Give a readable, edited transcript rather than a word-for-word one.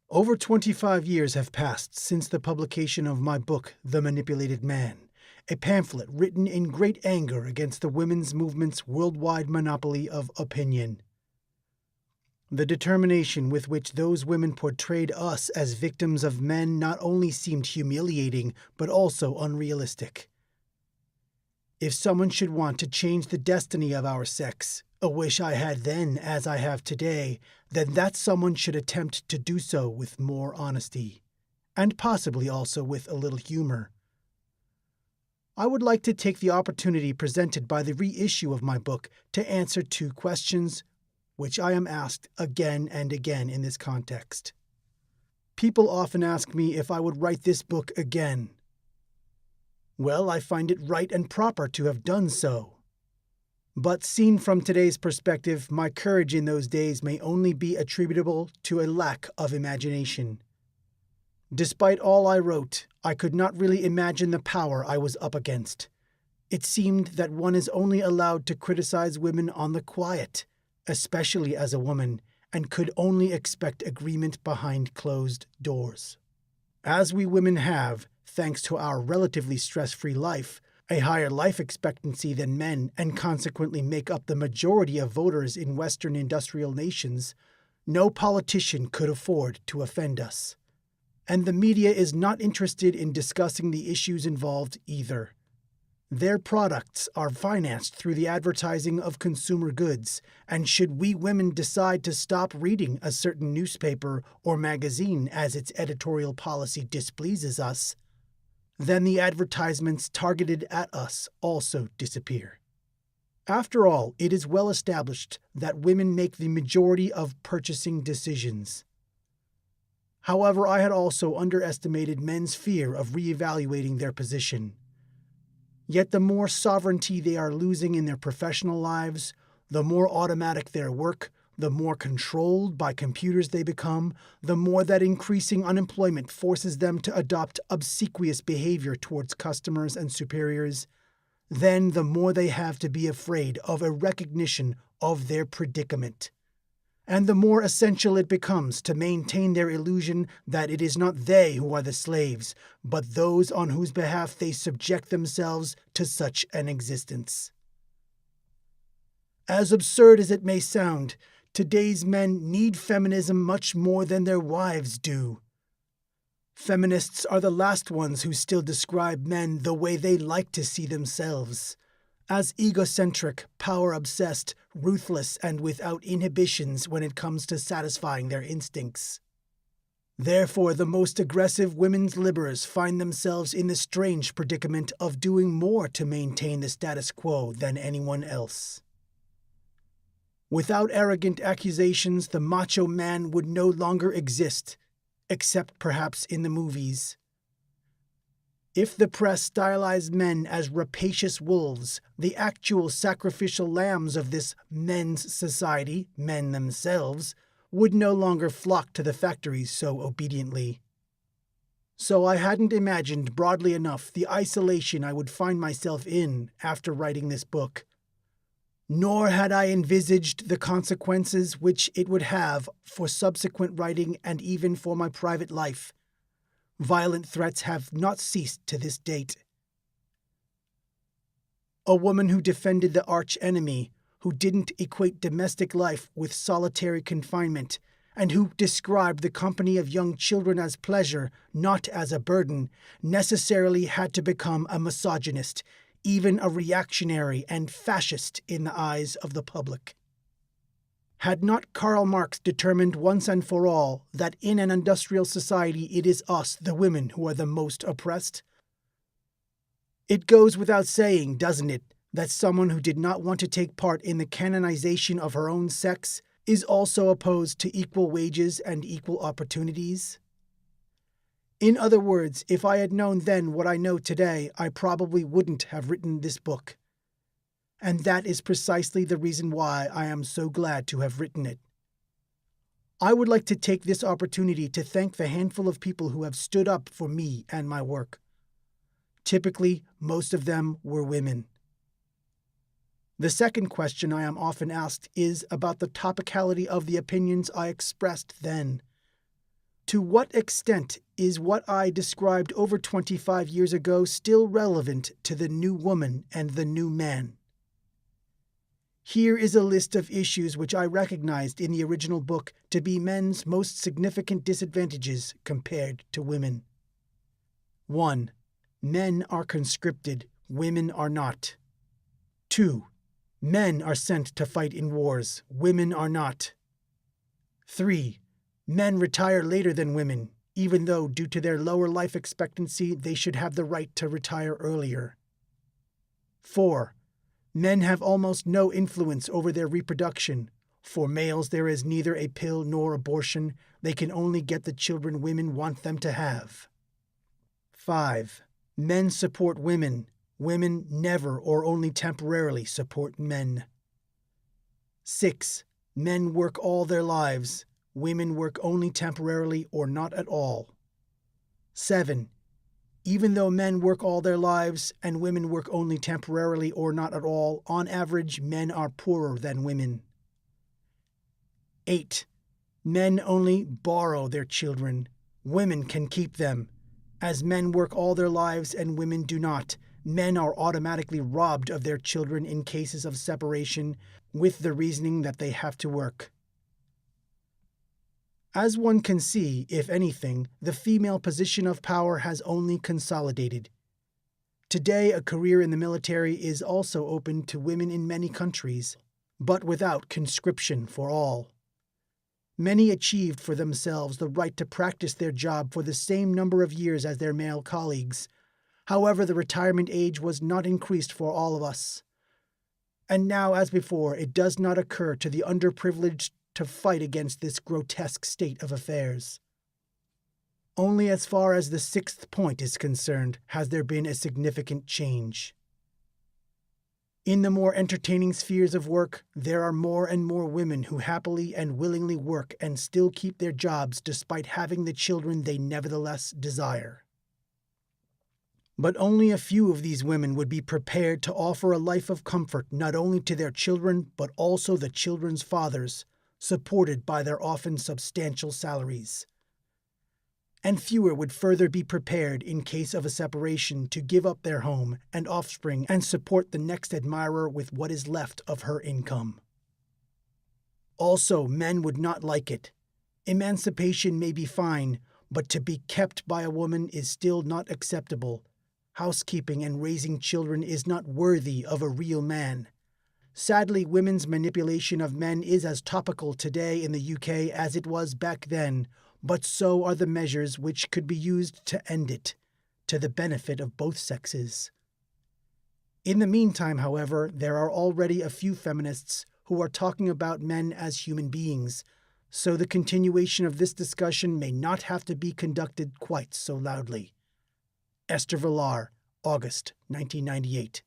Over 25 years have passed since the publication of my book, The Manipulated Man, a pamphlet written in great anger against the women's movement's worldwide monopoly of opinion. The determination with which those women portrayed us as victims of men not only seemed humiliating, but also unrealistic. If someone should want to change the destiny of our sex, a wish I had then as I have today, then that someone should attempt to do so with more honesty, and possibly also with a little humor. I would like to take the opportunity presented by the reissue of my book to answer two questions, which I am asked again and again in this context. People often ask me if I would write this book again. Well, I find it right and proper to have done so. But seen from today's perspective, my courage in those days may only be attributable to a lack of imagination. Despite all I wrote, I could not really imagine the power I was up against. It seemed that one is only allowed to criticize women on the quiet, especially as a woman, and could only expect agreement behind closed doors. As we women have, thanks to our relatively stress-free life, a higher life expectancy than men, and consequently make up the majority of voters in Western industrial nations, no politician could afford to offend us. And the media is not interested in discussing the issues involved either. Their products are financed through the advertising of consumer goods, and should we women decide to stop reading a certain newspaper or magazine as its editorial policy displeases us, then the advertisements targeted at us also disappear. After all, it is well established that women make the majority of purchasing decisions. However, I had also underestimated men's fear of reevaluating their position. Yet the more sovereignty they are losing in their professional lives, the more automatic their work, the more controlled by computers they become, the more that increasing unemployment forces them to adopt obsequious behavior towards customers and superiors, then the more they have to be afraid of a recognition of their predicament. And the more essential it becomes to maintain their illusion that it is not they who are the slaves, but those on whose behalf they subject themselves to such an existence. As absurd as it may sound, today's men need feminism much more than their wives do. Feminists are the last ones who still describe men the way they like to see themselves, as egocentric, power-obsessed, ruthless, and without inhibitions when it comes to satisfying their instincts. Therefore, the most aggressive women's liberals find themselves in the strange predicament of doing more to maintain the status quo than anyone else. Without arrogant accusations, the macho man would no longer exist, except perhaps in the movies. If the press stylized men as rapacious wolves, the actual sacrificial lambs of this men's society, men themselves, would no longer flock to the factories so obediently. So I hadn't imagined broadly enough the isolation I would find myself in after writing this book. Nor had I envisaged the consequences which it would have for subsequent writing and even for my private life. Violent threats have not ceased to this date. A woman who defended the arch-enemy, who didn't equate domestic life with solitary confinement, and who described the company of young children as pleasure, not as a burden, necessarily had to become a misogynist, even a reactionary and fascist in the eyes of the public. Had not Karl Marx determined once and for all that in an industrial society it is us, the women, who are the most oppressed? It goes without saying, doesn't it, that someone who did not want to take part in the canonization of her own sex is also opposed to equal wages and equal opportunities? In other words, if I had known then what I know today, I probably wouldn't have written this book. And that is precisely the reason why I am so glad to have written it. I would like to take this opportunity to thank the handful of people who have stood up for me and my work. Typically, most of them were women. The second question I am often asked is about the topicality of the opinions I expressed then. To what extent is what I described over 25 years ago still relevant to the new woman and the new man? Here is a list of issues which I recognized in the original book to be men's most significant disadvantages compared to women. 1. Men are conscripted, women are not. 2. Men are sent to fight in wars, women are not. 3. Men retire later than women, even though due to their lower life expectancy they should have the right to retire earlier. 4. Men have almost no influence over their reproduction. For males there is neither a pill nor abortion. They can only get the children women want them to have. 5. Men support women. Women never or only temporarily support men. 6. Men work all their lives. Women work only temporarily or not at all. 7. Even though men work all their lives and women work only temporarily or not at all, on average, men are poorer than women. 8. Men only borrow their children. Women can keep them. As men work all their lives and women do not, men are automatically robbed of their children in cases of separation, with the reasoning that they have to work. As one can see, if anything, the female position of power has only consolidated. Today, a career in the military is also open to women in many countries, but without conscription for all. Many achieved for themselves the right to practice their job for the same number of years as their male colleagues. However, the retirement age was not increased for all of us. And now, as before, it does not occur to the underprivileged to fight against this grotesque state of affairs. Only as far as the 6th point is concerned has there been a significant change. In the more entertaining spheres of work, there are more and more women who happily and willingly work and still keep their jobs despite having the children they nevertheless desire. But only a few of these women would be prepared to offer a life of comfort not only to their children but also the children's fathers, supported by their often substantial salaries. And fewer would further be prepared in case of a separation to give up their home and offspring and support the next admirer with what is left of her income. Also, men would not like it. Emancipation may be fine, but to be kept by a woman is still not acceptable. Housekeeping and raising children is not worthy of a real man. Sadly, women's manipulation of men is as topical today in the UK as it was back then, but so are the measures which could be used to end it, to the benefit of both sexes. In the meantime, however, there are already a few feminists who are talking about men as human beings, so the continuation of this discussion may not have to be conducted quite so loudly. Esther Villar, August 1998.